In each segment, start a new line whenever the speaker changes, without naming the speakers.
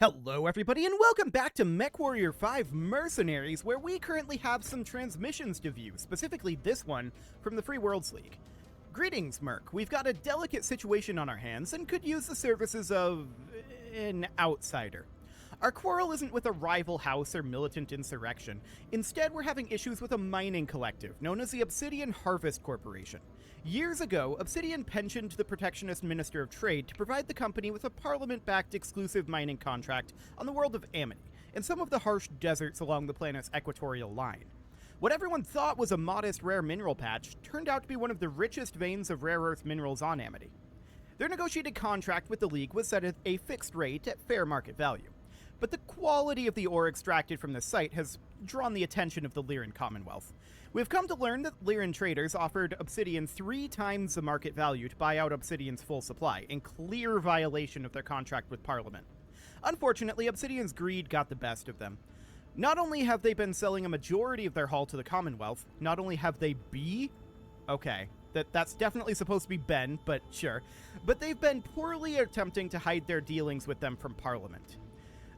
Hello everybody and welcome back to MechWarrior 5 Mercenaries, where we currently have some transmissions to view, specifically this one from the Free Worlds League. Greetings, Merc. We've got a delicate situation on our hands and could use the services of an outsider. Our quarrel isn't with a rival house or militant insurrection. Instead, we're having issues with a mining collective known as the Obsidian Harvest Corporation. Years ago, Obsidian pensioned the protectionist Minister of Trade to provide the company with a parliament-backed exclusive mining contract on the world of Amity, and some of the harsh deserts along the planet's equatorial line. What everyone thought was a modest rare mineral patch turned out to be one of the richest veins of rare earth minerals on Amity. Their negotiated contract with the League was set at a fixed rate at fair market value, but the quality of the ore extracted from the site has drawn the attention of the Lyran Commonwealth. We've come to learn that Lyran traders offered Obsidian 3 times the market value to buy out Obsidian's full supply, in clear violation of their contract with Parliament. Unfortunately, Obsidian's greed got the best of them. Not only have they been selling a majority of their haul to the Commonwealth, not only have they Okay, that's definitely supposed to be Ben, but sure. But they've been poorly attempting to hide their dealings with them from Parliament.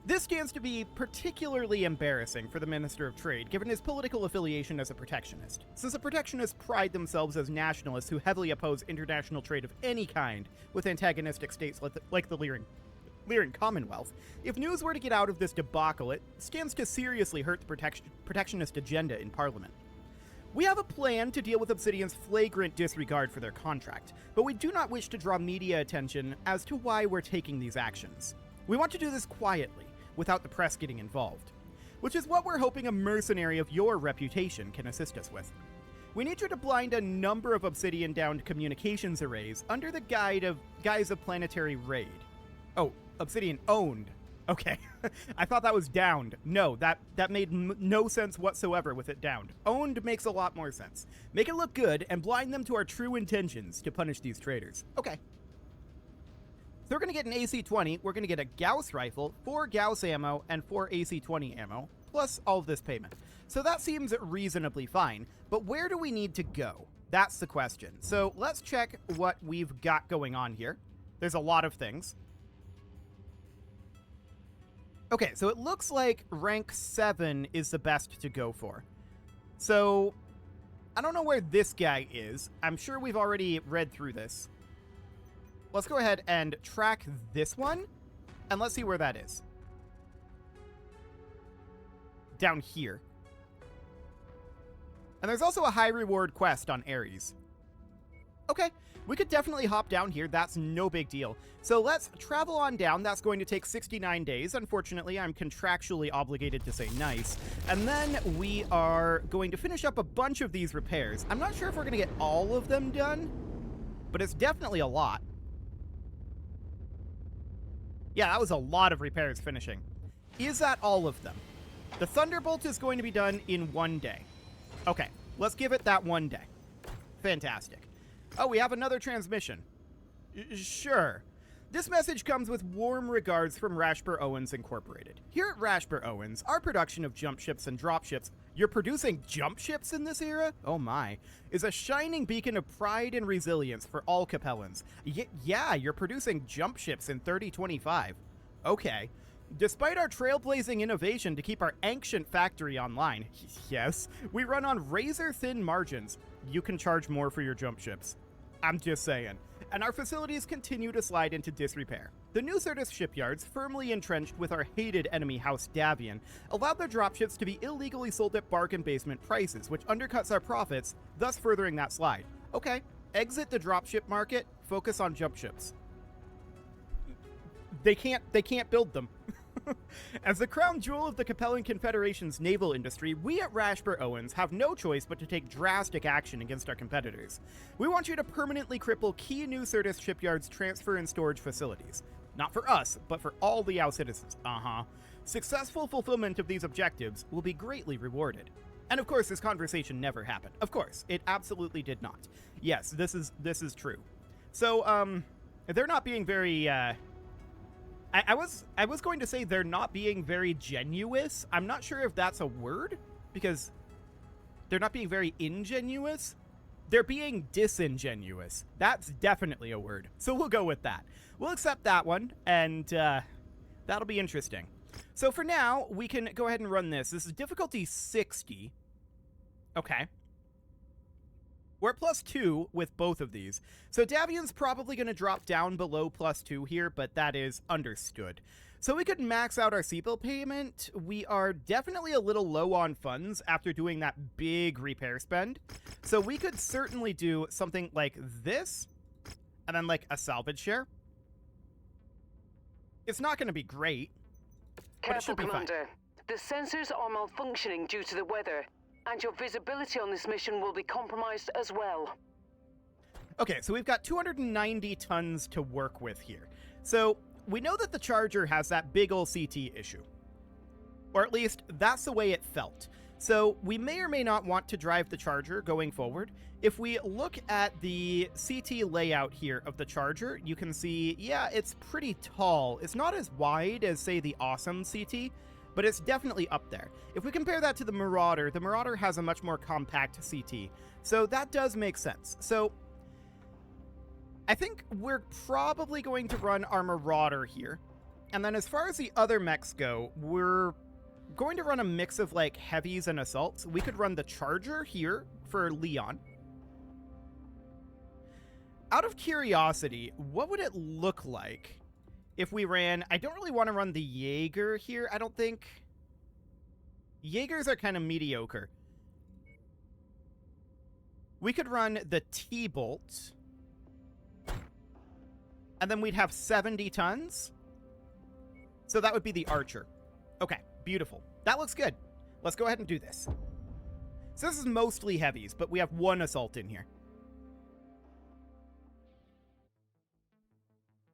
This stands to be particularly embarrassing for the Minister of Trade, given his political affiliation as a protectionist, since the protectionists pride themselves as nationalists who heavily oppose international trade of any kind with antagonistic states like the Lyran Commonwealth. If news were to get out of this debacle, it stands to seriously hurt the protectionist agenda in Parliament. We have a plan to deal with Obsidian's flagrant disregard for their contract, but we do not wish to draw media attention as to why we're taking these actions. We want to do this quietly, without the press getting involved, which is what we're hoping a mercenary of your reputation can assist us with. We need you to blind a number of Obsidian-downed communications arrays under the guise of planetary raid. Oh, Obsidian-owned. Okay, I thought that was downed. No, that made no sense whatsoever with it downed. Owned makes a lot more sense. Make it look good and blind them to our true intentions to punish these traitors. Okay. So we're going to get an AC-20, we're going to get a Gauss rifle, 4 Gauss ammo, and 4 AC-20 ammo, plus all of this payment. So that seems reasonably fine, but where do we need to go? That's the question. So let's check what we've got going on here. There's a lot of things. Okay, so it looks like rank 7 is the best to go for. So I don't know where this guy is. I'm sure we've already read through this. Let's go ahead and track this one, and let's see where that is. Down here. And there's also a high reward quest on Ares. Okay, we could definitely hop down here. That's no big deal. So let's travel on down. That's going to take 69 days. Unfortunately, I'm contractually obligated to say nice. And then we are going to finish up a bunch of these repairs. I'm not sure if we're going to get all of them done, but it's definitely a lot. Yeah, that was a lot of repairs finishing. Is that all of them? The Thunderbolt is going to be done in 1 day. Okay, let's give it that 1 day. Fantastic. Oh, we have another transmission. Sure. This message comes with warm regards from Rashper Owens Incorporated. Here at Rashper Owens, our production of jump ships and drop ships, you're producing jump ships in this era? Oh my, is a shining beacon of pride and resilience for all Capellans. Yeah, you're producing jump ships in 3025. Okay. Despite our trailblazing innovation to keep our ancient factory online, yes, we run on razor-thin margins. You can charge more for your jump ships. I'm just saying. And our facilities continue to slide into disrepair. The new Certus shipyards, firmly entrenched with our hated enemy House Davian, allowed their dropships to be illegally sold at bargain basement prices, which undercuts our profits, thus furthering that slide. Okay, exit the dropship market, focus on jump ships. They can't build them. As the crown jewel of the Capellan Confederation's naval industry, we at Rashper Owens have no choice but to take drastic action against our competitors. We want you to permanently cripple key new Certus shipyards' transfer and storage facilities. Not for us, but for all the OW citizens. Successful fulfillment of these objectives will be greatly rewarded. And of course, this conversation never happened. Of course, it absolutely did not. Yes, this is true. So, they're not being very, I was going to say they're not being very genuous. I'm not sure if that's a word, because they're not being very ingenuous. They're being disingenuous. That's definitely a word. So we'll go with that. We'll accept that one, and That'll be interesting. So for now, we can go ahead and run this. This is difficulty 60. Okay. We're at +2 with both of these. So Davian's probably going to drop down below +2 here, but that is understood. So we could max out our CBIL payment. We are definitely a little low on funds after doing that big repair spend. So we could certainly do something like this, and then like a salvage share. It's not going to be great, but it should be fine.
Commander. The sensors are malfunctioning due to the weather, and your visibility on this mission will be compromised as well.
Okay, so we've got 290 tons to work with here. So we know that the Charger has that big ol' CT issue. Or at least, that's the way it felt. So we may or may not want to drive the Charger going forward. If we look at the CT layout here of the Charger, you can see, yeah, it's pretty tall. It's not as wide as, say, the Awesome CT, but it's definitely up there. If we compare that to the Marauder has a much more compact CT. So that does make sense. So I think we're probably going to run our Marauder here. And then as far as the other mechs go, we're going to run a mix of like heavies and assaults. We could run the Charger here for Leon. Out of curiosity, what would it look like if we ran... I don't really want to run the Jaeger here, I don't think. Jaegers are kind of mediocre. We could run the T-Bolt. And then we'd have 70 tons. So that would be the Archer. Okay, beautiful. That looks good. Let's go ahead and do this. So this is mostly heavies, but we have one assault in here.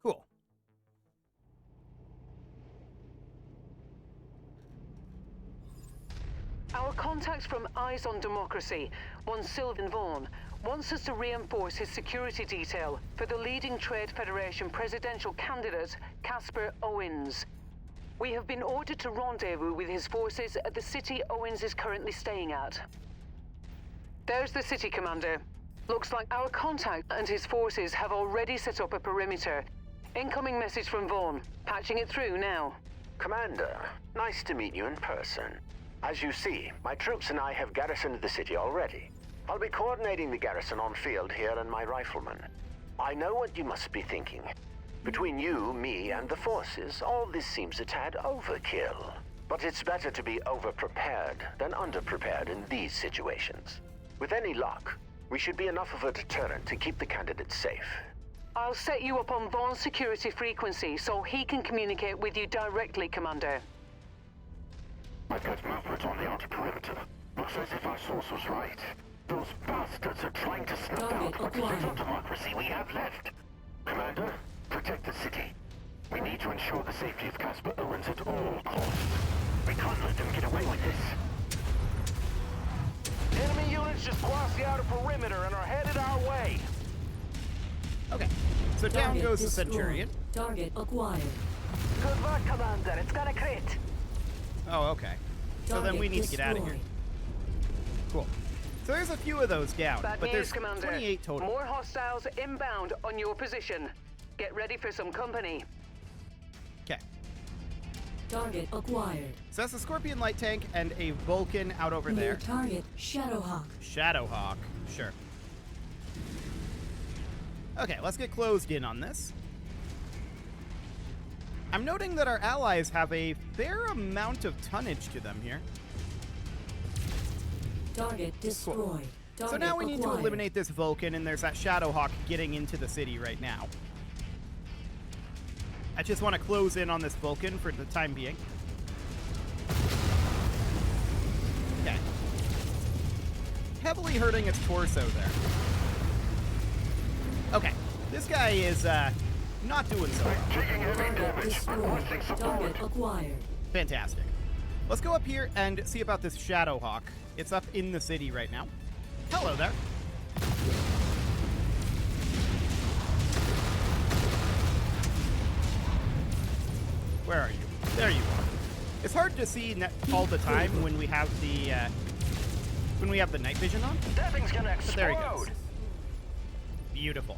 Cool.
Our contact from Eyes on Democracy, one Sylvan Vaughan, wants us to reinforce his security detail for the leading Trade Federation presidential candidate, Casper Owens. We have been ordered to rendezvous with his forces at the city Owens is currently staying at. There's the city, Commander. Looks like our contact and his forces have already set up a perimeter. Incoming message from Vaughan. Patching it through now.
Commander, nice to meet you in person. As you see, my troops and I have garrisoned the city already. I'll be coordinating the garrison on field here and my riflemen. I know what you must be thinking. Between you, me, and the forces, all this seems a tad overkill. But it's better to be over-prepared than under-prepared in these situations. With any luck, we should be enough of a deterrent to keep the candidates safe.
I'll set you up on Vaughan's security frequency so he can communicate with you directly, Commander.
I've got movement on the outer perimeter. Looks as if our source was right. Those bastards are trying to snuff out what little democracy we have left. Commander, protect the city. We need to ensure the safety of Casper Owens at all costs. We can't let them get away with this.
Enemy units just crossed the outer perimeter and are headed our way.
Okay, so down
Target
goes the
destroyed.
Centurion.
Target acquired.
Good work, Commander. It's gonna crit.
Oh, okay. So then we need to get out of here. Cool. So there's a few of those down,
Bad
but
news,
there's
Commander.
28 total.
More hostiles inbound on your position. Get ready for some company.
Okay.
Target acquired.
So that's the Scorpion light tank and a Vulcan out over
New
there.
target Shadowhawk.
Shadowhawk, sure. Okay, let's get closed in on this. I'm noting that our allies have a fair amount of tonnage to them here.
Target destroyed. Target
So now we need to
acquired.
eliminate this Vulcan, and there's that Shadowhawk getting into the city right now. I just want to close in on this Vulcan for the time being. Okay. Heavily hurting its torso there. Okay, this guy is not doing so well.
Taking heavy
Target
damage.
destroyed.
Requesting support.
Target acquired.
Fantastic. Let's go up here and see about this Shadowhawk. It's up in the city right now. Hello there. Where are you? There you are. It's hard to see all the time when we have the night vision on.
That thing's gonna
But there he goes.
explode.
Beautiful.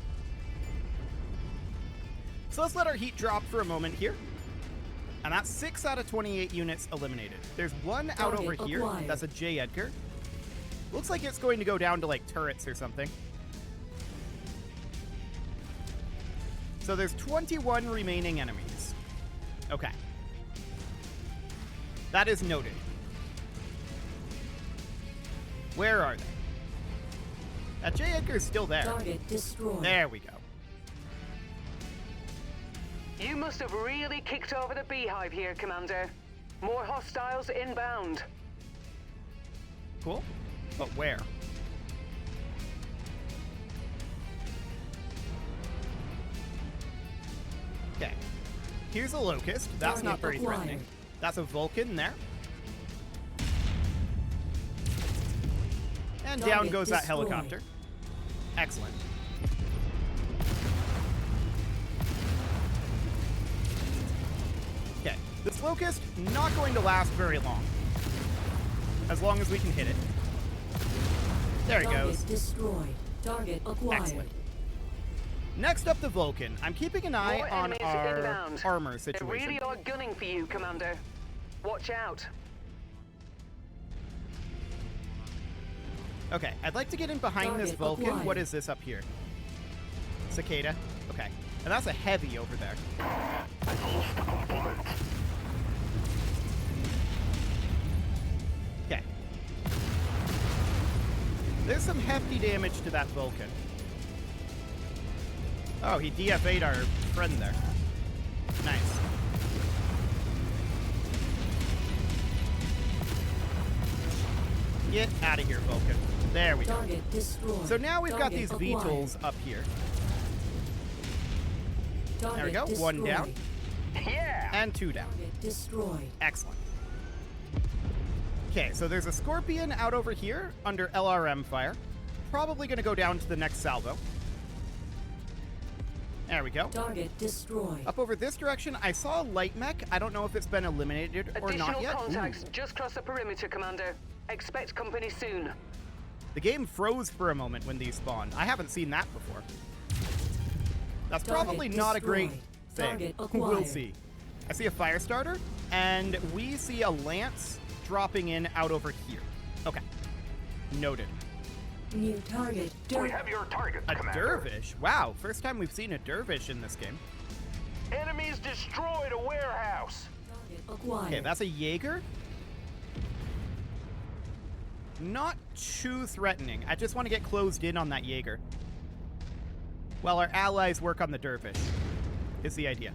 So let's let our heat drop for a moment here. And that's 6 out of 28 units eliminated. There's one out
Target
over here.
acquired.
That's a J. Edgar. Looks like it's going to go down to, like, turrets or something. So there's 21 remaining enemies. Okay. That is noted. Where are they? That J. Edgar's still there.
Target destroyed.
There we go.
You must have really kicked over the beehive here, Commander. More hostiles inbound.
Cool. But where? Okay. Here's a Locust. That's
Target
not very
acquired.
threatening. That's a Vulcan there. And down
Target
goes that
destroyed.
helicopter. Excellent. Okay. This Locust, not going to last very long. As long as we can hit it. There he
Target
goes.
destroyed. Target acquired.
Excellent. Next up, the Vulcan. I'm keeping an eye
More
on
enemies
our
inbound.
armor
They
situation.
really are gunning for you, Commander. Watch out.
Okay, I'd like to get in behind this
Target
Vulcan.
acquired.
What is this up here? Cicada. Okay. And that's a heavy over there. Okay. There's some hefty damage to that Vulcan. Oh, he DFA'd our friend there. Nice. Get out of here, Vulcan. There we go.
Target destroyed.
So now we've got
Target
these
acquired.
VTOLs up here.
Target
There we go. One
destroyed.
down.
Yeah!
And 2 down.
Target destroyed.
Excellent. Okay, so there's a Scorpion out over here under LRM fire. Probably going to go down to the next salvo. There we go.
Target destroyed.
Up over this direction, I saw a light mech. I don't know if it's been eliminated or not
Additional
yet.
contacts
Ooh.
just cross the perimeter, Commander. Expect company soon.
The game froze for a moment when these spawned. I haven't seen that before. That's
Target
probably not a great
destroyed.
thing.
Target
We'll
acquired.
see. I see a fire starter, and we see a lance dropping in out over here. Okay. Noted.
New target.
We have your target,
A
Commander.
dervish. Wow, first time we've seen a dervish in this game.
Enemies destroyed a warehouse.
Target acquired.
Okay, that's a Jaeger. Not too threatening. I just want to get closed in on that Jaeger. While our allies work on the dervish, is the idea.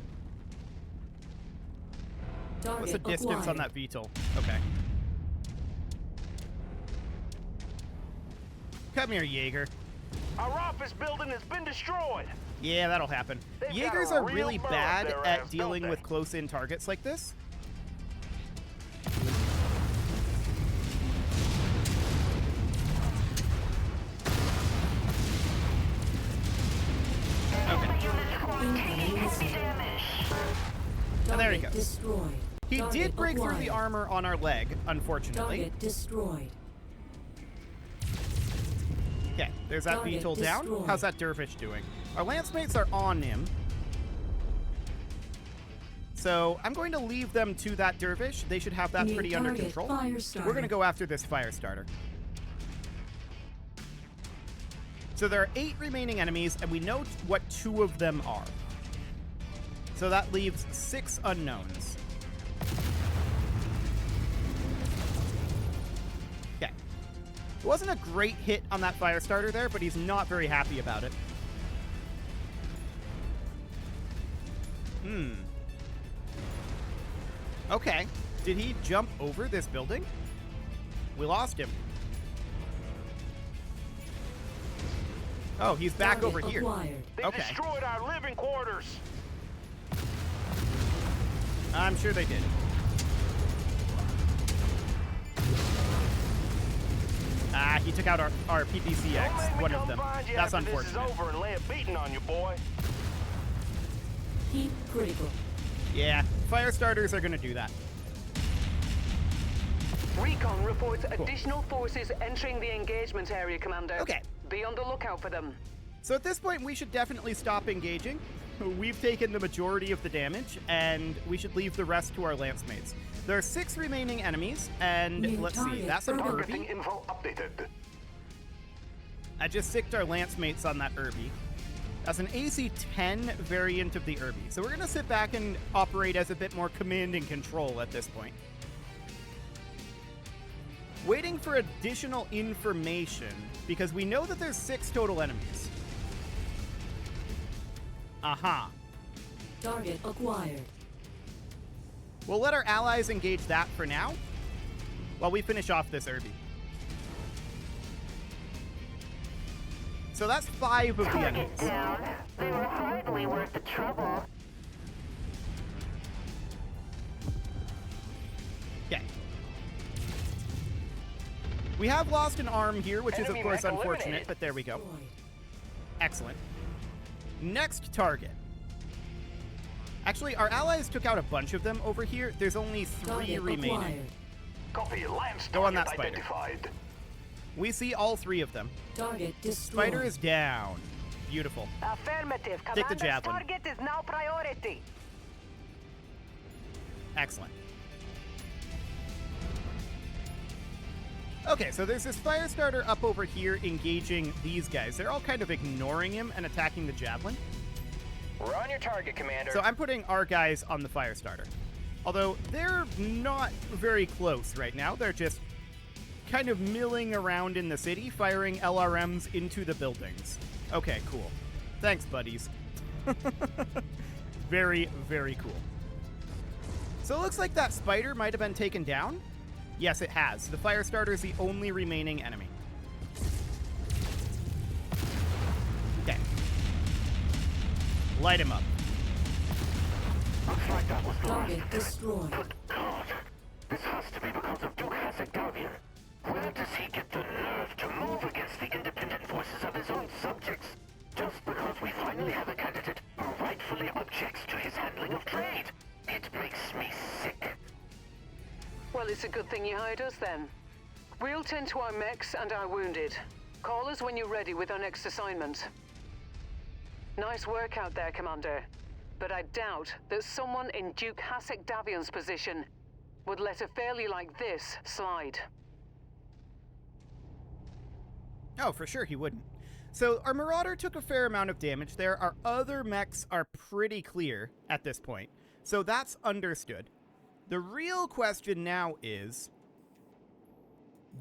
Target
What's the distance on
acquired.
that VTOL? Okay. Come here, Jaeger.
Our office building has been destroyed.
Yeah, that'll happen.
They've got
Jaegers
a
are
real
really
burrow
bad
up their
at
ass,
dealing
don't
with
they?
close-in targets like this. And there he
Target
goes.
Destroyed.
He
Target
did break through the
acquired.
armor on our leg, unfortunately.
Target destroyed.
Okay, there's that
Target
VTOL down.
destroyed.
How's that dervish doing? Our lance mates are on him. So I'm going to leave them to that dervish. They should have that
New
pretty under
target,
control.
fire starter.
We're going to go after this fire starter. So there are 8 remaining enemies, and we know what 2 of them are. So that leaves 6 unknowns. Okay. It wasn't a great hit on that fire starter there, but he's not very happy about it. Okay. Did he jump over this building? We lost him. Oh, he's back
Target
over here.
acquired.
They
Okay.
destroyed our living quarters.
I'm sure they did. Ah, he took out our
Don't make
PPCX,
me
one of
come
them.
find you
That's
after this is
unfortunate.
over and lay a beating on you, boy.
Heat critical.
Yeah, fire starters are going to do that.
Recon reports additional forces entering the engagement area, Commander.
Okay.
Be on the lookout for them.
So at this point, we should definitely stop engaging. we've taken the majority of the damage, and we should leave the rest to our lance mates. There are 6 remaining enemies, and
New
let's see,
target
that's an
Targeting
Irby.
info updated.
I just sicked our lance mates on that Irby. That's an AC-10 variant of the Irby. So we're going to sit back and operate as a bit more command and control at this point. Waiting for additional information, because we know that there's 6 total enemies. Aha.
Target acquired.
We'll let our allies engage that for now, while we finish off this Irby. So that's 5 of the enemies.
Down. They were hardly worth the trouble.
Okay. We have lost an arm here, which is of
Enemy
course
mech
unfortunate,
eliminated.
but there we go.
Destroyed.
Excellent. Next target. Actually, our allies took out a bunch of them over here. There's only 3
Target
remaining.
acquired.
Copy. Lance
Go on
target
that spider.
identified.
We see all 3 of them.
Target destroyed.
Spider is down. Beautiful.
Affirmative.
Take the
Commander's
javelin.
target is now priority.
Excellent. Okay, so there's this fire starter up over here engaging these guys. They're all kind of ignoring him and attacking the javelin.
We're on your target, Commander.
So I'm putting our guys on the fire starter. Although they're not very close right now. They're just kind of milling around in the city, firing LRMs into the buildings. Okay, cool. Thanks, buddies. Very, very cool. So it looks like that spider might have been taken down. Yes, it has. The fire starter is the only remaining enemy. Okay. Light him up.
Looks like that was the
Target
last.
destroyed.
Good God. This has to be because of Duke Hasek. Where does he get the nerve to move against the independent voices of his own subjects? Just because we finally have a candidate who rightfully objects to his handling of trade. It makes me sick.
Well, it's a good thing you hired us then. We'll tend to our mechs and our wounded. Call us when you're ready with our next assignment. Nice work out there, Commander. But I doubt that someone in Duke Hasek Davian's position would let a failure like this slide.
Oh, for sure he wouldn't. So our Marauder took a fair amount of damage there. Our other mechs are pretty clear at this point. So that's understood. The real question now is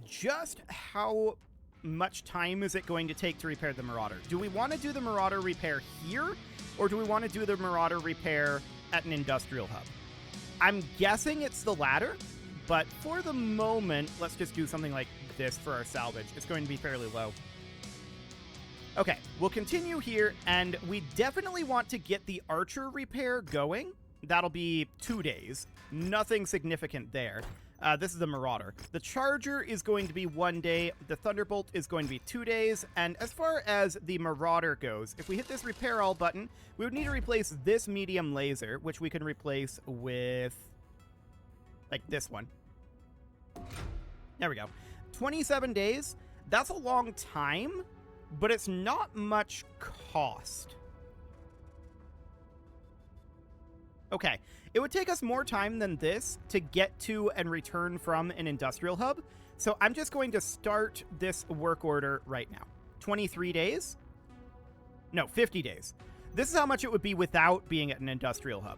just how much time is it going to take to repair the Marauder? Do we want to do the Marauder repair here, or do we want to do the Marauder repair at an industrial hub? I'm guessing it's the latter, but for the moment, let's just do something like this for our salvage. It's going to be fairly low. Okay, we'll continue here, and we definitely want to get the Archer repair going. That'll be 2 days. Nothing significant there. This is the Marauder. The Charger is going to be 1 day. The Thunderbolt is going to be 2 days. And as far as the Marauder goes, if we hit this Repair All button, we would need to replace this medium laser, which we can replace with, like, this one. There we go. 27 days. That's a long time, but it's not much cost. Okay, it would take us more time than this to get to and return from an industrial hub, so I'm just going to start this work order right now. 23 days? No, 50 days. This is how much it would be without being at an industrial hub.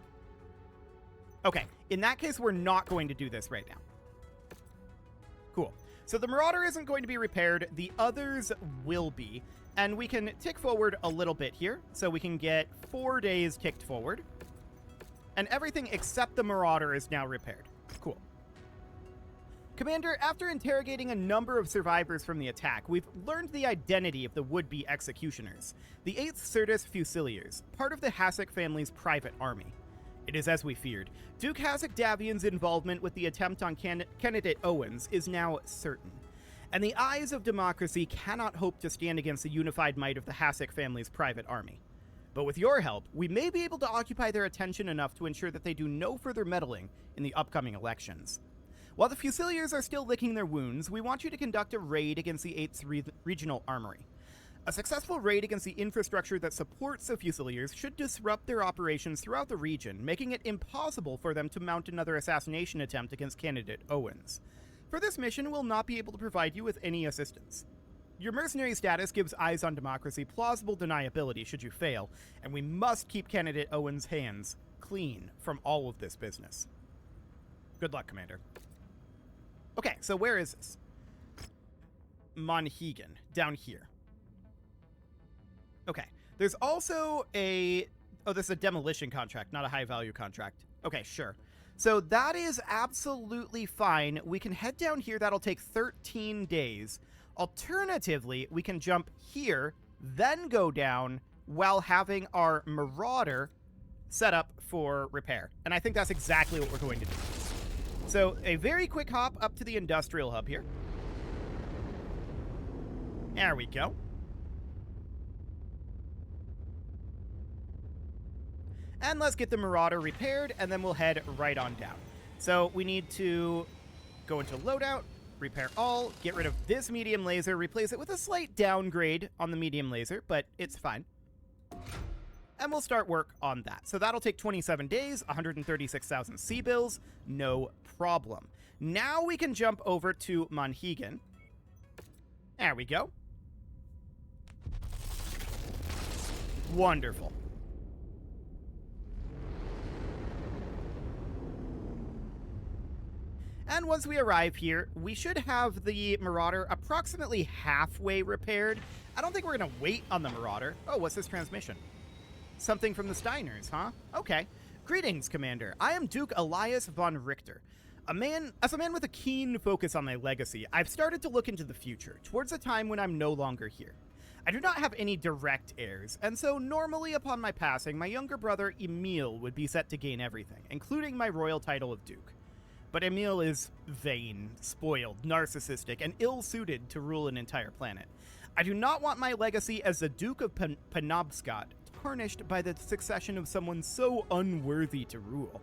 Okay, in that case, we're not going to do this right now. Cool. So the Marauder isn't going to be repaired, the others will be, and we can tick forward a little bit here, so we can get 4 days ticked forward. And everything except the Marauder is now repaired. Cool. Commander, after interrogating a number of survivors from the attack, we've learned the identity of the would-be executioners, the 8th Certus Fusiliers, part of the Hasek family's private army. It is as we feared. Duke Hasek Davian's involvement with the attempt on candidate Owens is now certain, and the eyes of democracy cannot hope to stand against the unified might of the Hasek family's private army. But with your help, we may be able to occupy their attention enough to ensure that they do no further meddling in the upcoming elections. While the Fusiliers are still licking their wounds, we want you to conduct a raid against the 8th Regional Armory. A successful raid against the infrastructure that supports the Fusiliers should disrupt their operations throughout the region, making it impossible for them to mount another assassination attempt against candidate Owens. For this mission, we'll not be able to provide you with any assistance. Your mercenary status gives Eyes on Democracy plausible deniability should you fail, and we must keep candidate Owens' hands clean from all of this business. Good luck, Commander. Okay, so where is this? Monhegan, down here. Okay, there's also a... Oh, this is a demolition contract, not a high-value contract. Okay, sure. So that is absolutely fine. We can head down here. That'll take 13 days. Alternatively, we can jump here, then go down while having our Marauder set up for repair. And I think that's exactly what we're going to do. So a very quick hop up to the industrial hub here. There we go. And let's get the Marauder repaired, and then we'll head right on down. So we need to go into loadout, repair all, get rid of this medium laser, replace it with a slight downgrade on the medium laser, but it's fine. And we'll start work on that. So that'll take 27 days, 136,000 C-bills, no problem. Now we can jump over to Monhegan. There we go. Wonderful. And once we arrive here, we should have the Marauder approximately halfway repaired. I don't think we're going to wait on the Marauder. Oh, what's this transmission? Something from the Steiners, huh? Okay. Greetings, Commander. I am Duke Elias von Richter. As a man with a keen focus on my legacy, I've started to look into the future, towards a time when I'm no longer here. I do not have any direct heirs, and so normally upon my passing, my younger brother Emil would be set to gain everything, including my royal title of Duke. But Emil is vain, spoiled, narcissistic, and ill-suited to rule an entire planet. I do not want my legacy as the Duke of Penobscot tarnished by the succession of someone so unworthy to rule.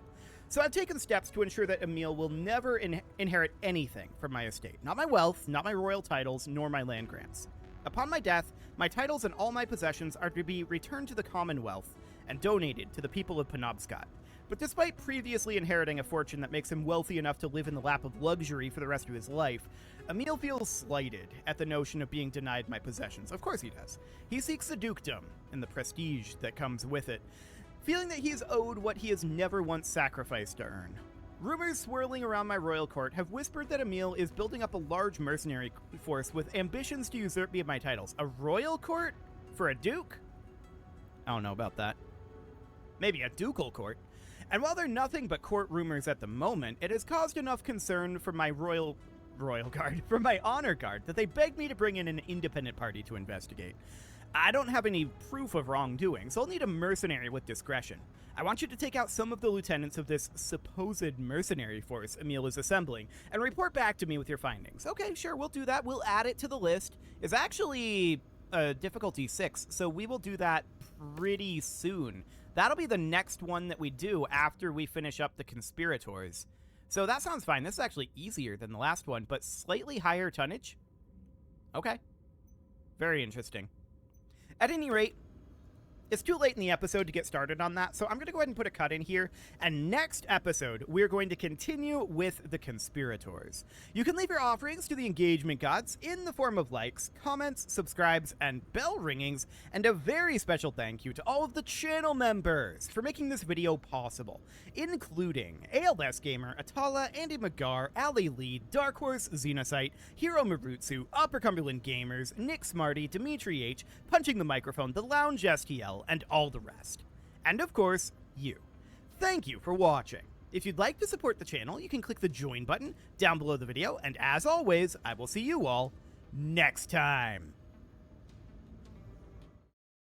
So I've taken steps to ensure that Emil will never inherit anything from my estate. Not my wealth, not my royal titles, nor my land grants. Upon my death, my titles and all my possessions are to be returned to the Commonwealth and donated to the people of Penobscot. But despite previously inheriting a fortune that makes him wealthy enough to live in the lap of luxury for the rest of his life, Emil feels slighted at the notion of being denied my possessions. Of course he does. He seeks the dukedom and the prestige that comes with it, feeling that he is owed what he has never once sacrificed to earn. Rumors swirling around my royal court have whispered that Emil is building up a large mercenary force with ambitions to usurp me of my titles. A royal court? For a duke? I don't know about that. Maybe a ducal court. And while they're nothing but court rumors at the moment, it has caused enough concern from my royal guard, from my honor guard, that they begged me to bring in an independent party to investigate. I don't have any proof of wrongdoing, so I'll need a mercenary with discretion. I want you to take out some of the lieutenants of this supposed mercenary force Emil is assembling, and report back to me with your findings. Okay, sure, we'll do that. We'll add it to the list. It's actually difficulty 6, so we will do that pretty soon. That'll be the next one that we do after we finish up the conspirators. So that sounds fine. This is actually easier than the last one, but slightly higher tonnage? Okay. Very interesting. At any rate, it's too late in the episode to get started on that, so I'm going to go ahead and put a cut in here, and next episode, we're going to continue with the conspirators. You can leave your offerings to the engagement gods in the form of likes, comments, subscribes, and bell ringings, and a very special thank you to all of the channel members for making this video possible, including ALS Gamer, Atala, Andy McGar, Ali Lee, Dark Horse, Xenocyte, Hiro Marutsu, Upper Cumberland Gamers, Nick Smarty, Dimitri H, Punching the Microphone, The Lounge STL, and all the rest. And of course, you. Thank you for watching. If you'd like to support the channel, you can click the join button down below the video, and as always, I will see you all next time.